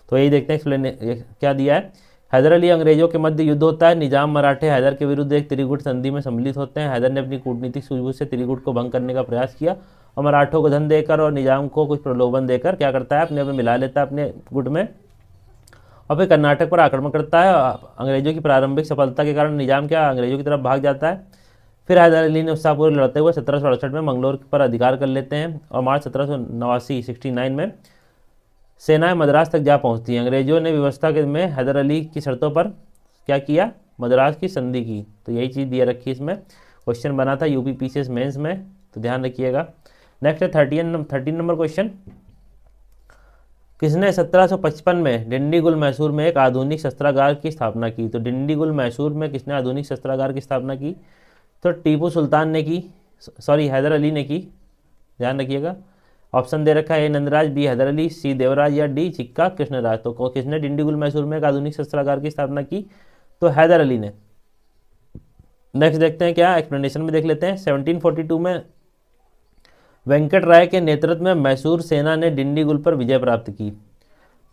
तो यही देखते हैं क्या दिया है। हैदर अली अंग्रेजों के मध्य युद्ध होता है, निजाम मराठे हैदर के विरुद्ध एक त्रिगुट संधि में सम्मिलित होते हैं। हैदर ने अपनी कूटनीतिक सूझबूझ से त्रिगुट को भंग करने का प्रयास किया और मराठों को धन देकर और निजाम को कुछ प्रलोभन देकर क्या करता है, अपने मिला लेता है अपने गुट में, और फिर कर्नाटक पर आक्रमण करता है। अंग्रेजों की प्रारंभिक सफलता के कारण निजाम क्या अंग्रेजों की तरफ भाग जाता है। फिर हैदर अली ने उत्साहपूर्वक लड़ते हुए 1768 में मंगलोर पर अधिकार कर लेते हैं और मार्च 1789 में सेनाएं मद्रास तक जा पहुंचती हैं। अंग्रेजों ने व्यवस्था के में हैदर अली की शर्तों पर क्या किया, मद्रास की संधि की। तो यही चीज़ दिया रखी इसमें, क्वेश्चन बना था यूपी पीसीएस मेंस में, तो ध्यान रखिएगा। नेक्स्ट है 13 नंबर क्वेश्चन, किसने 1755 में डिंडीगुल मैसूर में एक आधुनिक शस्त्रागार की स्थापना की। तो डिंडीगुल मैसूर में किसने आधुनिक शस्त्रागार की स्थापना की, तो टीपू सुल्तान ने की, सॉरी हैदर अली ने की, ध्यान रखिएगा। ऑप्शन दे रखा है ए नंदराज, बी हैदर अली, सी देवराज या डी चिक्का कृष्णराज। तो किसने डिंडीगुल मैसूर में एक आधुनिक शस्त्रागार की स्थापना की, तो हैदर अली ने। नेक्स्ट देखते हैं क्या एक्सप्लेनेशन में देख लेते हैं। 1742 में वेंकट राय के नेतृत्व में मैसूर सेना ने डिंडीगुल पर विजय प्राप्त की।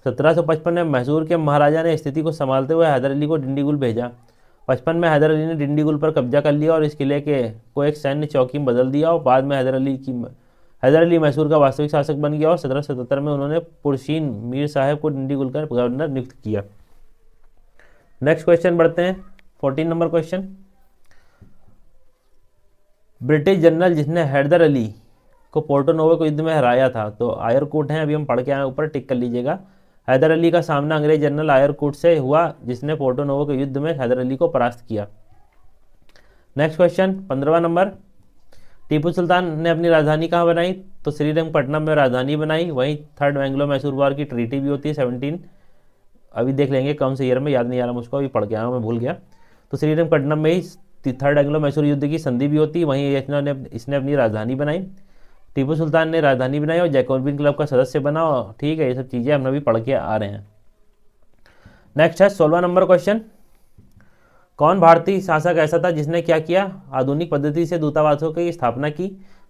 1755 में मैसूर के महाराजा ने स्थिति को संभालते हुए हैदर अली को डिंडीगुल भेजा। 55 में हैदर अली ने डिंडीगुल पर कब्जा कर लिया और इस किले के को एक सैन्य चौकी में बदल दिया और बाद में हैदर अली मैसूर का वास्तविक शासक बन गया और 1777 में उन्होंने पुरशीन मीर साहब को डिंडीगुल का गवर्नर नियुक्त किया। नेक्स्ट क्वेश्चन बढ़ते हैं। 14 नंबर क्वेश्चन, ब्रिटिश जनरल जिसने हैदर अली को पोर्टो नोवो को युद्ध में हराया था, तो आयरकूट है, अभी हम पढ़ के आए, ऊपर टिक कर लीजिएगा। हैदर अली का सामना अंग्रेज जनरल आयरकूट से हुआ जिसने पोर्टो नोवो के युद्ध में हैदर अली को परास्त किया। Next question 15वां number, Tipu Sultan ने अपनी राजधानी कहाँ बनाई, तो श्रीरंगपट्टनम में राजधानी बनाई। वहीं थर्ड एंग्लो मैसूर वार की ट्रीटी भी होती है 17, अभी देख लेंगे कौन से ईयर में, याद नहीं आ रहा मुझको, अभी पढ़ के आया मैं भूल गया। तो श्रीरंगपट्टनम में ही थर्ड एंग्लो मैसूर युद्ध की संधि भी होती है, वहीं इसने अपनी राजधानी बनाई। टीपू सुल्तान ने राजधानी बनाई और जैकोबिन क्लब का सदस्य बना। ठीक है, ये सब चीज़ें हम अभी पढ़ के आ रहे हैं। नेक्स्ट है 16वां नंबर क्वेश्चन, कौन भारतीय शासक ऐसा था जिसने क्या किया, आधुनिक पद्धति से दूतावासों की स्थापना की,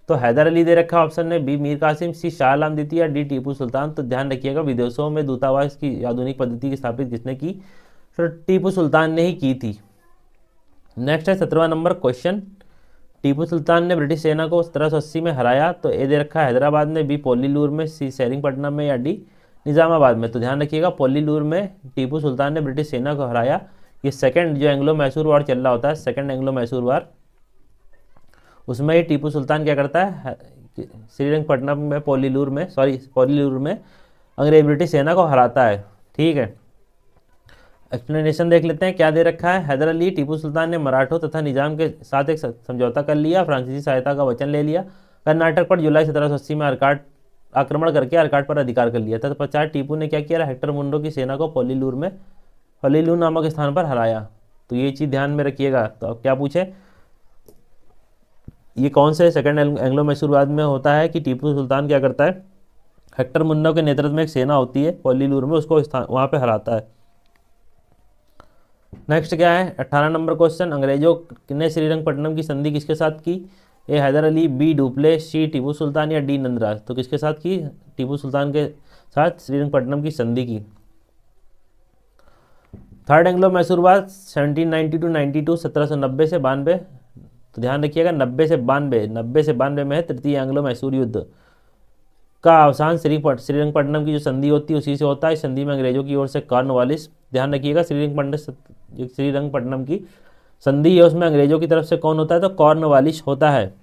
तो हैदर अली दे रखा ऑप्शन ने, बी मीर कासिम, सी शाह आलम द्वितीय या डी टीपू सुल्तान। तो ध्यान रखिएगा विदेशों में दूतावास की आधुनिक पद्धति की स्थापित जिसने की, तो टीपू सुल्तान ने ही की थी। नेक्स्ट है 17वां नंबर क्वेश्चन, टीपू सुल्तान ने ब्रिटिश सेना को 1780 में हराया, तो ए दे रखा है हैदराबाद में, बी पोलीलूर में, सी सेरिंगपट्टनम में या डी निज़ामाबाद में। तो ध्यान रखिएगा पोलीलूर में टीपू सुल्तान ने ब्रिटिश सेना को हराया। ये सेकंड जो एंग्लो मैसूर वार चल रहा होता है, सेकंड एंग्लो मैसूर वार, उसमें ही टीपू सुल्तान क्या करता है, श्रीरंगपट्टनम में पोलीलूर में अंग्रेज ब्रिटिश सेना को हराता है। ठीक है, एक्सप्लेनेशन देख लेते हैं क्या दे रखा है। हैदर अली टीपू सुल्तान ने मराठों तथा निजाम के साथ एक समझौता कर लिया, फ्रांसीसी सहायता का वचन ले लिया, कर्नाटक पर जुलाई 1780 में आक्रमण करके अरकाट पर अधिकार कर लिया था। तत्पश्चात टीपू ने क्या किया, हेक्टर मुंडो की सेना को पोलीलूर नामक स्थान पर हराया। तो ये चीज़ ध्यान में रखिएगा। तो अब क्या पूछे, ये कौन से सेकंड एंग्लो मैसूर वार में होता है कि टीपू सुल्तान क्या करता है, हेक्टर मुंडो के नेतृत्व में एक सेना होती है पोलीलूर में, उसको वहाँ पे हराता है। नेक्स्ट क्या है 18 नंबर क्वेश्चन, अंग्रेजों ने श्रीरंगपट्टनम की संधि किसके साथ की, ए हैदर अली, बी डुप्ले, सी टीपू सुल्तान या डी नंदराज। तो किसके साथ की, टीपू सुल्तान के साथ श्रीरंगपट्टनम की संधि की। Third Anglo Mysore war 1790 to 92, 1790 से 92। तो ध्यान रखिएगा 90 से 92 में है तृतीय एंग्लो मैसूर युद्ध का अवसान श्रीरंगपट्टनम की जो संधि होती है उसी से होता है। इस संधि में अंग्रेजों की ओर से कॉर्नवालिस, ध्यान रखिएगा श्रीरंगपट्टनम की संधि है उसमें अंग्रेजों की तरफ से कौन होता है, तो कॉर्नवालिस होता है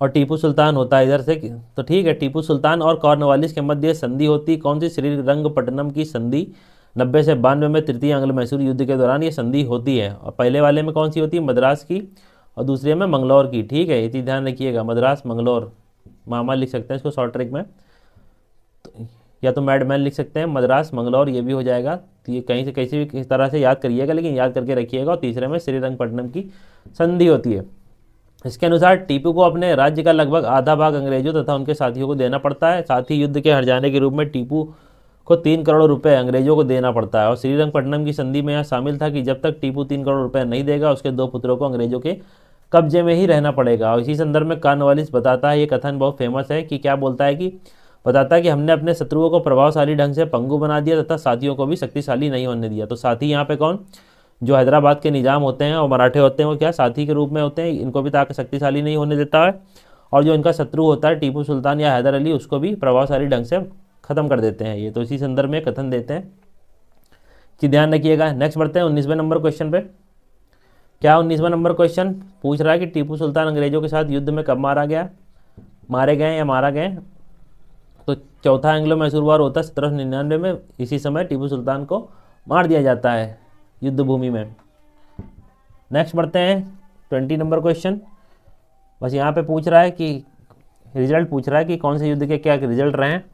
और टीपू सुल्तान होता है इधर से। तो ठीक है, टीपू सुल्तान और कॉर्नवालिस के मध्य संधि होती, कौन सी, श्रीरंगपट्टनम की संधि 90 से 92 में तृतीय एंग्लो मैसूर युद्ध के दौरान ये संधि होती है। और पहले वाले में कौन सी होती है, मद्रास की, और दूसरे में मंगलौर की। ठीक है, ये चीज़ ध्यान रखिएगा, मद्रास मंगलौर, मामा लिख सकते हैं इसको शॉर्ट ट्रिक में, या तो मैडमैन लिख सकते हैं, मद्रास मंगलौर ये भी हो जाएगा। तो ये कहीं से कैसी भी किस तरह से याद करिएगा, लेकिन याद करके रखिएगा। और तीसरे में श्रीरंगपट्टनम की संधि होती है। इसके अनुसार टीपू को अपने राज्य का लगभग आधा भाग अंग्रेजों तथा उनके साथियों को देना पड़ता है। साथ ही युद्ध के हट जाने के रूप में टीपू को 3 करोड़ रुपए अंग्रेजों को देना पड़ता है। और श्रीरंगपट्टनम की संधि में यह शामिल था कि जब तक टीपू 3 करोड़ रुपए नहीं देगा उसके 2 पुत्रों को अंग्रेजों के कब्जे में ही रहना पड़ेगा। और इसी संदर्भ में कॉर्नवालिस बताता है, ये कथन बहुत फेमस है कि क्या बोलता है कि बताता है कि हमने अपने शत्रुओं को प्रभावशाली ढंग से पंगु बना दिया तथा साथियों को भी शक्तिशाली नहीं होने दिया। तो साथी यहाँ पे कौन, जो हैदराबाद के निजाम होते हैं और मराठे होते हैं वो क्या साथी के रूप में होते हैं, इनको भी ताकि शक्तिशाली नहीं होने देता है। और जो इनका शत्रु होता है टीपू सुल्तान या हैदर अली, उसको भी प्रभावशाली ढंग से खत्म कर देते हैं ये। तो इसी संदर्भ में कथन देते हैं कि ध्यान रखिएगा। नेक्स्ट बढ़ते हैं 19वें नंबर क्वेश्चन पे। क्या 19वां नंबर क्वेश्चन पूछ रहा है कि टीपू सुल्तान अंग्रेजों के साथ युद्ध में कब मारे गए या मारा गए। तो चौथा एंग्लो मैसूर वार होता है 1799 में। इसी समय टीपू सुल्तान को मार दिया जाता है युद्ध भूमि में। नेक्स्ट बढ़ते हैं 20 नंबर क्वेश्चन। बस यहाँ पे पूछ रहा है कि रिजल्ट पूछ रहा है कि कौन से युद्ध के क्या रिजल्ट रहे हैं।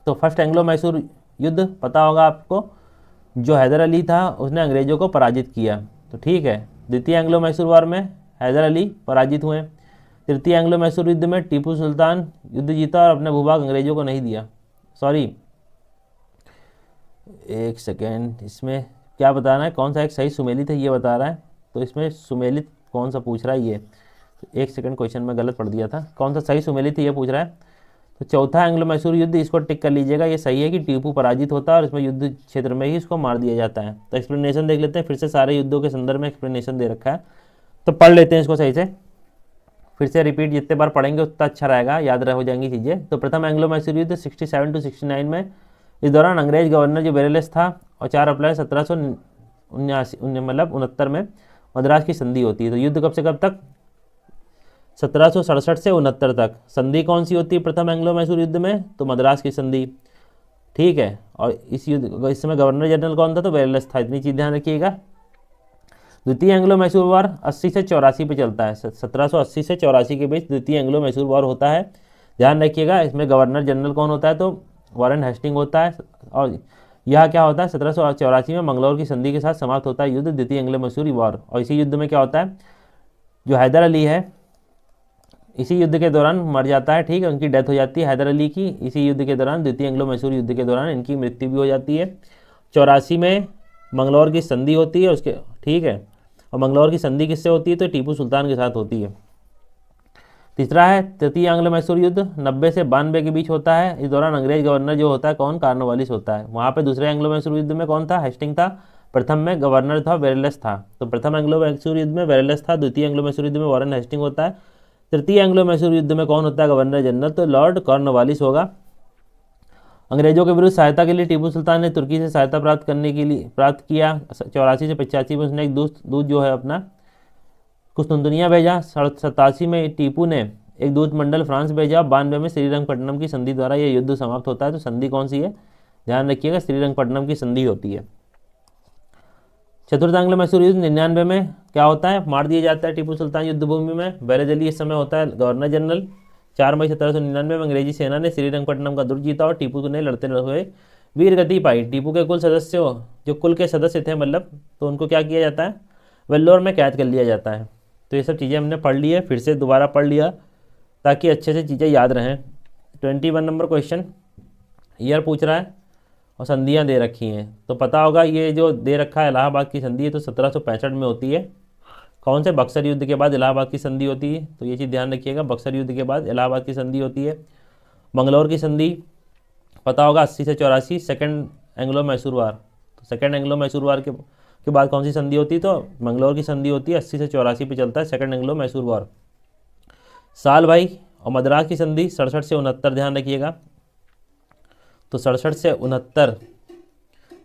तो फर्स्ट एंग्लो मैसूर युद्ध पता होगा आपको, जो हैदर अली था उसने अंग्रेजों को पराजित किया। तो ठीक है, द्वितीय एंग्लो मैसूर वार में हैदर अली पराजित हुए। तृतीय एंग्लो मैसूर युद्ध में टीपू सुल्तान युद्ध जीता और अपना भूभाग अंग्रेजों को नहीं दिया। सॉरी, एक सेकेंड, इसमें क्या बताना है, कौन सा एक सही सुमेलित है ये बता रहा है। तो इसमें सुमेलित कौन सा पूछ रहा है ये, तो 1 सेकंड, क्वेश्चन में गलत पढ़ दिया था, कौन सा सही सुमेलित ये पूछ रहा है। तो चौथा एंग्लो मैसूर युद्ध, इसको टिक कर लीजिएगा, ये सही है कि टीपू पराजित होता है और इसमें युद्ध क्षेत्र में ही इसको मार दिया जाता है। तो एक्सप्लेनेशन देख लेते हैं, फिर से सारे युद्धों के संदर्भ में एक्सप्लेनेशन दे रखा है, तो पढ़ लेते हैं इसको सही से, फिर से रिपीट जितने बार पढ़ेंगे उतना अच्छा रहेगा, याद हो जाएंगी चीज़ें। तो प्रथम एंग्लो मैसूर युद्ध 67 to 69 में, इस दौरान अंग्रेज गवर्नर जो बेरेलेस था और 4 अप्रैल 1769 में मद्रास की संधि होती है। तो युद्ध कब से कब तक, 1767 से 69 तक। संधि कौन सी होती है प्रथम एंग्लो मैसूर युद्ध में, तो मद्रास की संधि, ठीक है। और इस युद्ध, इस समय गवर्नर जनरल कौन था, तो बेरेलेस था, इतनी चीज़ ध्यान रखिएगा। द्वितीय एंग्लो मैसूर वार 80 से 84 पे चलता है, 1780 से 84 के बीच द्वितीय एंग्लो मैसूर वार होता है, ध्यान रखिएगा। इसमें गवर्नर जनरल कौन होता है, तो वॉरेन हेस्टिंग होता है। और यह क्या होता है, 1784 में मंगलौर की संधि के साथ समाप्त होता है युद्ध, द्वितीय एंग्लो मैसूर वार। और इसी युद्ध में क्या होता है, जो हैदर अली है इसी युद्ध के दौरान मर जाता है, ठीक है, उनकी डेथ हो जाती है हैदर अली की इसी युद्ध के दौरान, द्वितीय एंग्लो मैसूर युद्ध के दौरान इनकी मृत्यु भी हो जाती है। 84 में मंगलौर की संधि होती है उसके, ठीक है, और मंगलौर की संधि किससे होती है, तो टीपू सुल्तान के साथ होती है। तीसरा है तृतीय एंग्लो मैसूर युद्ध 90 से 92 के बीच होता है। इस दौरान अंग्रेज गवर्नर जो होता है कौन, कॉर्नवालिस होता है। वहाँ पे दूसरे एंग्लो मैसूर युद्ध में कौन था, हेस्टिंग था। प्रथम में गवर्नर था, बेरेलेस था। तो प्रथम एंग्लो मैसूर युद्ध में बेरेलेस था, द्वितीय एंग्लो मैसूर युद्ध में वॉरेन हेस्टिंग होता है, तृतीय एंग्लो मैसूर युद्ध में कौन होता है, गवर्नर जनरल, तो लॉर्ड कॉर्नवालिस होगा। अंग्रेजों के विरुद्ध सहायता के लिए टीपू सुल्तान ने तुर्की से सहायता प्राप्त किया। 84 से 85 में उसने एक दूत जो है अपना कुस्तुनतुनिया भेजा। 87 में टीपू ने एक दूत मंडल फ्रांस भेजा। 92 में श्रीरंगपट्टनम की संधि द्वारा यह युद्ध समाप्त होता है। तो संधि कौन सी है, ध्यान रखिएगा, श्रीरंगपट्टनम की संधि होती है। चतुर्थ एंग्लो मैसूर युद्ध 99 में क्या होता है, मार दिया जाता है टीपू सुल्तान युद्ध भूमि में। बैरजली इस समय होता है गवर्नर जनरल। 4 मई 1799 में अंग्रेजी सेना ने श्रीरंगपट्टनम का दुर्ग जीता और टीपू ने लड़ते हुए वीर गति पाई। टीपू के कुल सदस्यों, जो कुल के सदस्य थे मतलब, तो उनको क्या किया जाता है, वेल्लोर में कैद कर लिया जाता है। तो ये सब चीज़ें हमने पढ़ ली है, फिर से दोबारा पढ़ लिया ताकि अच्छे से चीज़ें याद रहें। 21 नंबर क्वेश्चन ईयर पूछ रहा है और संधियाँ दे रखी हैं, तो पता होगा ये जो दे रखा है इलाहाबाद की संधि है, तो 1765 में होती है। कौन से, बक्सर युद्ध के बाद इलाहाबाद की संधि होती है, तो ये चीज़ ध्यान रखिएगा, बक्सर युद्ध के बाद इलाहाबाद की संधि होती है। मंगलौर की संधि पता होगा 80 से 84, सेकंड एंग्लो मैसूर वार। तो सेकंड एंग्लो मैसूर वार के बाद कौन सी संधि होती है, तो मंगलौर की संधि होती है। 80 से 84 पे चलता है सेकंड एंग्लो मैसूर वार। साल भाई और मद्रास की संधि 67 से 69, ध्यान रखिएगा। तो 67 से 69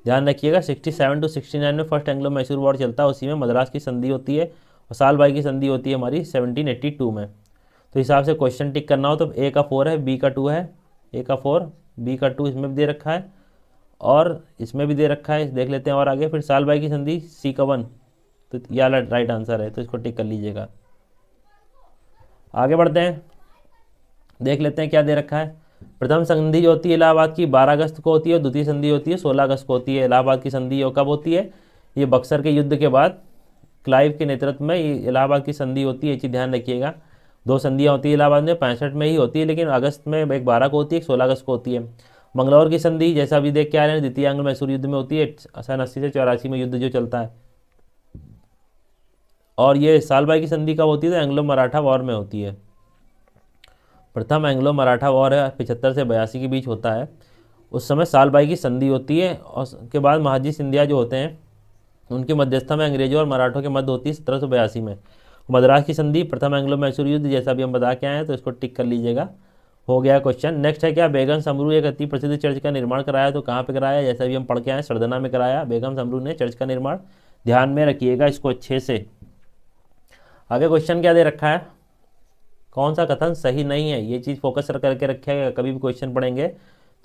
ध्यान रखिएगा। 67 to 69 में फर्स्ट एंग्लो मैसूर वार चलता है, उसी में मद्रास की संधि होती है। और साल भाई की संधि होती है हमारी 1782 में। तो हिसाब से क्वेश्चन टिक करना हो तो ए का 4 है, बी का 2 है, ए का 4, बी का 2 इसमें भी दे रखा है और इसमें भी दे रखा है। देख लेते हैं और आगे। फिर साल भाई की संधि सी का 1, तो यह राइट आंसर है, तो इसको टिक कर लीजिएगा। आगे बढ़ते हैं, देख लेते हैं क्या दे रखा है। प्रथम संधि जो होती है इलाहाबाद की 12 अगस्त को होती है और द्वितीय संधि होती है 16 अगस्त को होती है। इलाहाबाद की संधि कब होती है, ये बक्सर के युद्ध के बाद क्लाइव के नेतृत्व में ये इलाहाबाद की संधि होती है, ये चीज़ ध्यान रखिएगा। 2 संधियाँ होती है इलाहाबाद में, 65 में ही होती है, लेकिन अगस्त में एक 12 को होती है, एक 16 अगस्त को होती है। मंगलौर की संधि जैसा अभी देख के आ रहे हैं, द्वितीय एंग्लो मैसूर युद्ध में होती है, सन 80 से 84 में युद्ध जो चलता है। और ये साल भाई की संधि कब होती है, तो एंग्लो मराठा वॉर में होती है। प्रथम एंग्लो मराठा वॉर है 75 से 82 के बीच होता है, उस समय साल भाई की संधि होती है। और उसके बाद महाजी सिंधिया जो होते हैं उनकी मध्यस्थता में अंग्रेजों और मराठों के मध्य होती है 1782 में। मद्रास की संधि प्रथम एंग्लो मैसूर युद्ध जैसा भी हम बता के आए हैं, तो इसको टिक कर लीजिएगा। हो गया क्वेश्चन। नेक्स्ट है क्या, बेगम समरू एक अति प्रसिद्ध चर्च का निर्माण कराया, तो कहाँ पे कराया, जैसा भी हम पढ़ के आए सरदना में कराया बेगम समरू ने चर्च का निर्माण, ध्यान में रखिएगा इसको अच्छे से। आगे क्वेश्चन क्या दे रखा है, कौन सा कथन सही नहीं है, ये चीज़ फोकस करके रखिएगा। कभी भी क्वेश्चन पढ़ेंगे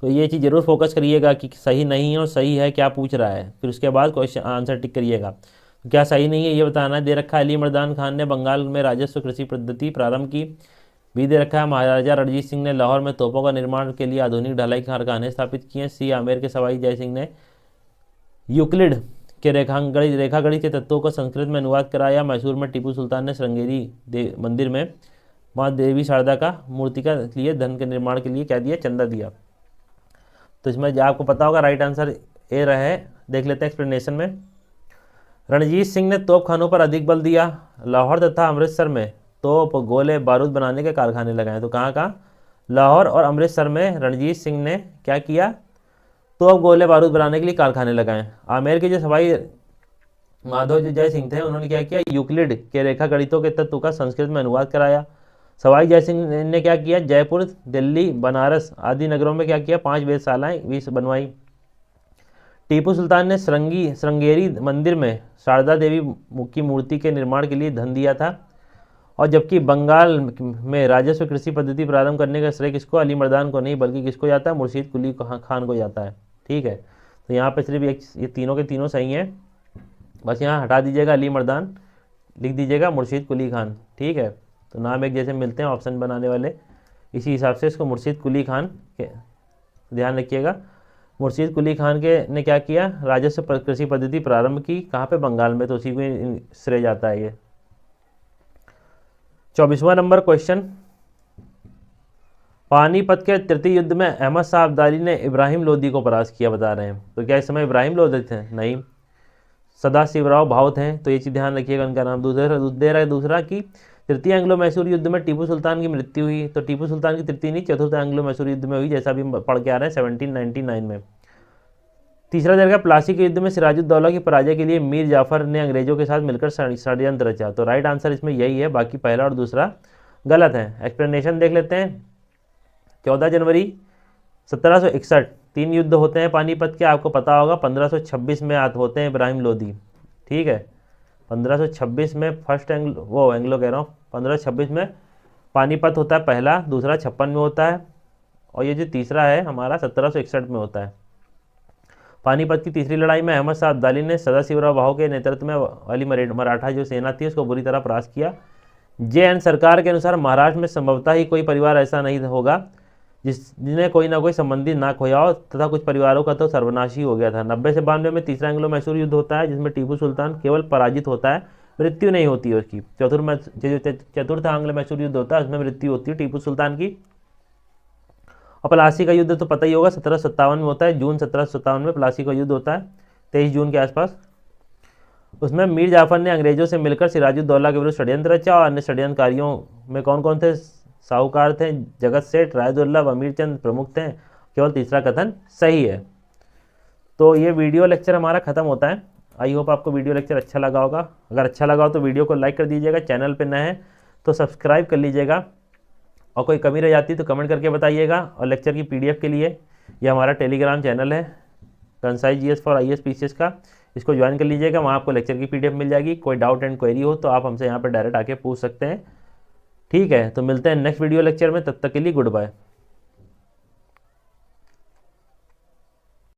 तो ये चीज़ जरूर फोकस करिएगा कि सही नहीं है और सही है क्या पूछ रहा है, फिर उसके बाद क्वेश्चन आंसर टिक करिएगा। तो क्या सही नहीं है ये बताना है। दे रखा है अली मर्दान खान ने बंगाल में राजस्व कृषि पद्धति प्रारंभ की। बी दे रखा है महाराजा रणजीत सिंह ने लाहौर में तोपों का निर्माण के लिए आधुनिक ढलाई कारखाने स्थापित किए। सी आमेर के सवाई जय सिंह ने यूक्लिड के रेखागणित के तत्वों को संस्कृत में अनुवाद कराया। मैसूर में टीपू सुल्तान ने श्रृंगेरी मंदिर में माँ देवी शारदा का मूर्ति का लिए धन के निर्माण के लिए क्या दिया, चंदा दिया। तो इसमें जो आपको पता होगा राइट आंसर ए रहे। देख लेते हैं एक्सप्लेनेशन में। रणजीत सिंह ने तोप खानों पर अधिक बल दिया। लाहौर तथा अमृतसर में तोप गोले बारूद बनाने के कारखाने लगाए। तो कहाँ कहाँ? लाहौर और अमृतसर में रणजीत सिंह ने क्या किया? तोप गोले बारूद बनाने के लिए कारखाने लगाए। आमेर के जो सवाई माधव जय सिंह थे, उन्होंने क्या किया? यूक्लिड के रेखा गणितों के तत्व का संस्कृत में अनुवाद कराया। सवाई जय सिंह ने क्या किया? जयपुर, दिल्ली, बनारस आदि नगरों में क्या किया? 5 वेधशालाएं भी बनवाई। टीपू सुल्तान ने श्रृंगेरी मंदिर में शारदा देवी की मूर्ति के निर्माण के लिए धन दिया था। और जबकि बंगाल में राजस्व कृषि पद्धति प्रारंभ करने का श्रेय किसको? अली मर्दान को नहीं, बल्कि किसको जाता है? मुर्शीद कुली खान को जाता है। ठीक है, तो यहाँ पे सिर्फ एक, ये तीनों के तीनों सही हैं, बस यहाँ हटा दीजिएगा अली मर्दान, लिख दीजिएगा मुर्शीद कुली खान। ठीक है, तो नाम एक जैसे मिलते हैं ऑप्शन बनाने वाले, इसी हिसाब से इसको मुर्शीद कुली खान के ध्यान रखिएगा। मुर्शीद कुली खान के ने क्या किया? राजस्व कृषि पद्धति प्रारंभ की। कहाँ पे? बंगाल में, तो उसी को श्रेय जाता है ये। 24वां नंबर क्वेश्चन, पानीपत के तृतीय युद्ध में अहमद शाह अब्दाली ने इब्राहिम लोदी को परास्त किया, बता रहे हैं। तो क्या इस समय इब्राहिम लोदी थे? नहीं, सदाशिवराव भाऊ थे। तो ये चीज़ ध्यान रखिएगा, उनका नाम दूसरा कि तृतीय एंग्लो मैसूर युद्ध में टीपू सुल्तान की मृत्यु हुई। तो टीपू सुल्तान की तृतीय नहीं, चतुर्थ एंग्लो मैसूर युद्ध में हुई, जैसा भी पढ़ के आ रहे हैं 1799 में। तीसरा दर्जा, प्लासी के युद्ध में सिराजुद्दौला की पराजय के लिए मीर जाफर ने अंग्रेजों के साथ मिलकर षड्यंत्र रचा। तो राइट आंसर इसमें यही है, बाकी पहला और दूसरा गलत है। एक्सप्लेनेशन देख लेते हैं। 14 जनवरी 1761 3 युद्ध होते हैं पानीपत के, आपको पता होगा। 1526 में होते हैं इब्राहिम लोदी। ठीक है, 1526 में फर्स्ट एंग्लो कह रहा हूँ, 1526 में पानीपत होता है पहला, दूसरा 56 में होता है, और ये जो तीसरा है हमारा 1761 में होता है। पानीपत की तीसरी लड़ाई में अहमद शाह अब्दाली ने सदाशिवराव भाऊ के नेतृत्व में वाली मराठा जो सेना थी उसको बुरी तरह परास्त किया। JN सरकार के अनुसार महाराष्ट्र में संभवतः ही कोई परिवार ऐसा नहीं होगा जिन्हें कोई ना कोई संबंधी ना खोया हो, तथा कुछ परिवारों का तो सर्वनाश ही हो गया था। 90 से 92 में तीसरा एंग्लो मैसूर युद्ध होता है, जिसमें टीपू सुल्तान केवल पराजित होता है, मृत्यु नहीं होती है उसकी। चतुर्थ एंग्लो मैसूर युद्ध होता है, उसमें मृत्यु होती है टीपू सुल्तान की। और प्लासी का युद्ध तो पता ही होगा, 1757 में होता है, जून 1757 में प्लासी का युद्ध होता है, 23 जून के आसपास। उसमें मीर जाफर ने अंग्रेजों से मिलकर सिराजुद्दौला के विरुद्ध षड्यंत्र रचा, और अन्य षड्यंत्रकारियों में कौन कौन थे? साहूकार थे, जगत सेठ, रायदुल्लभ, अमीर चंद प्रमुख थे। केवल तीसरा कथन सही है। तो ये वीडियो लेक्चर हमारा खत्म होता है। आई होप आपको वीडियो लेक्चर अच्छा लगा होगा। अगर अच्छा लगा हो तो वीडियो को लाइक कर दीजिएगा, चैनल पे नए हैं तो सब्सक्राइब कर लीजिएगा, और कोई कमी रह जाती है तो कमेंट करके बताइएगा। और लेक्चर की PDF के लिए ये हमारा टेलीग्राम चैनल है Kansai GS for IAS PCS का, इसको ज्वाइन कर लीजिएगा, वहाँ आपको लेक्चर की PDF मिल जाएगी। कोई डाउट एंड क्वेरी हो तो आप हमसे यहाँ पर डायरेक्ट आके पूछ सकते हैं। ठीक है, तो मिलते हैं नेक्स्ट वीडियो लेक्चर में, तब तक के लिए गुड बाय।